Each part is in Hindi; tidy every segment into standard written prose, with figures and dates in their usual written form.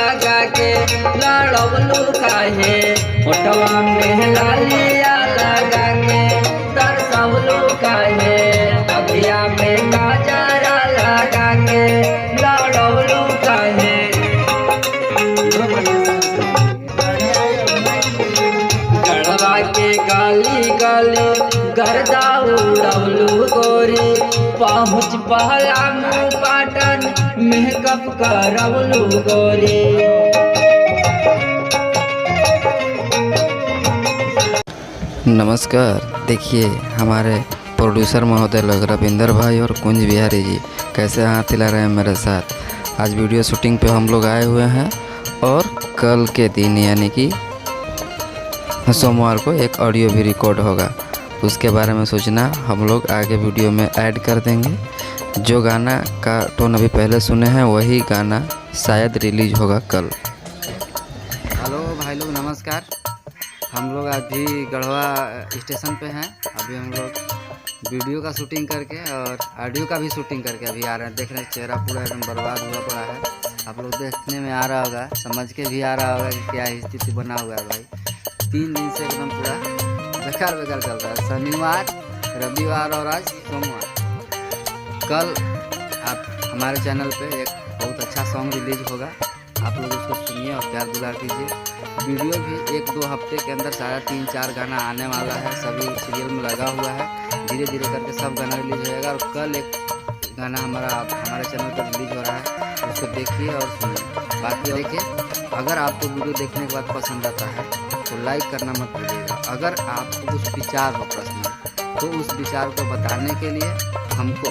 लगा के लड़वलू काहे ओठवा में लालिया लगा के तरसवलू काहे अभिया में गजरा लगा के लड़वलू काहे गढ़वा के गाली गाली गर्दा उड़वलू गोरी पहुँच पहला मुँह पाटन मेकअप करवलू गोरी। नमस्कार, देखिए हमारे प्रोड्यूसर महोदय लोग रविंदर भाई और कुंज बिहारी जी कैसे हाथ हिला रहे हैं मेरे साथ। आज वीडियो शूटिंग पे हम लोग आए हुए हैं और कल के दिन यानी कि सोमवार को एक ऑडियो भी रिकॉर्ड होगा, उसके बारे में सूचना हम लोग आगे वीडियो में ऐड कर देंगे। जो गाना का टोन अभी पहले सुने हैं वही गाना शायद रिलीज होगा कल। हेलो भाई लोग, नमस्कार। हम लोग अभी गढ़वा स्टेशन पे हैं। अभी हम लोग वीडियो का शूटिंग करके और ऑडियो का भी शूटिंग करके अभी आ रहे हैं। देख रहे हैं चेहरा पूरा एकदम बर्बाद हुआ पड़ा है। आप लोग देखने में आ रहा होगा, समझ के भी आ रहा होगा कि क्या स्थिति बना हुआ है भाई। 3 दिन से एकदम पूरा बेकार चल रहा है। शनिवार, रविवार और आज सोमवार। कल आप हमारे चैनल पे एक बहुत अच्छा सॉन्ग रिलीज होगा, आप लोग उसको सुनिए और प्यार दुलार कीजिए। वीडियो भी 1-2 हफ्ते के अंदर सारा 3-4 गाना आने वाला है, सभी सीरियल में लगा हुआ है। धीरे धीरे करके सब गाना रिलीज होएगा और कल एक गाना हमारे चैनल पर रिलीज हो रहा है, उसको देखिए और सुनिए। बाकी देखिए, अगर आपको वीडियो देखने के बाद पसंद आता है तो लाइक करना मत भूलिएगा। अगर आपको कुछ विचार हो पर्सनल तो उस विचार को बताने के लिए हमको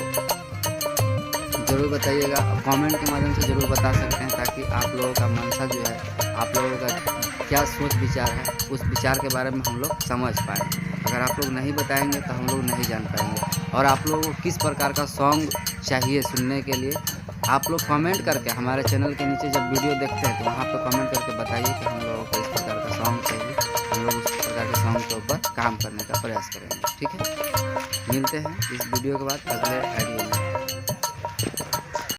ज़रूर बताइएगा। कमेंट के माध्यम से ज़रूर बता सकते हैं, ताकि आप लोगों का मनसा जो है, आप लोगों का क्या सोच विचार है, उस विचार के बारे में हम लोग समझ पाएँ। अगर आप लोग नहीं बताएंगे तो हम लोग नहीं जान पाएंगे। और आप लोगों को किस प्रकार का सॉन्ग चाहिए सुनने के लिए, आप लोग कमेंट करके हमारे चैनल के नीचे जब वीडियो देखते हैं तो वहाँ पर कमेंट करके बताइए कि हम लोगों को इस प्रकार का सॉन्ग चाहिए। हम लोग उस प्रकार के सॉन्ग के ऊपर काम करने का प्रयास करेंगे। ठीक है, मिलते हैं इस वीडियो के बाद अगले वीडियो में।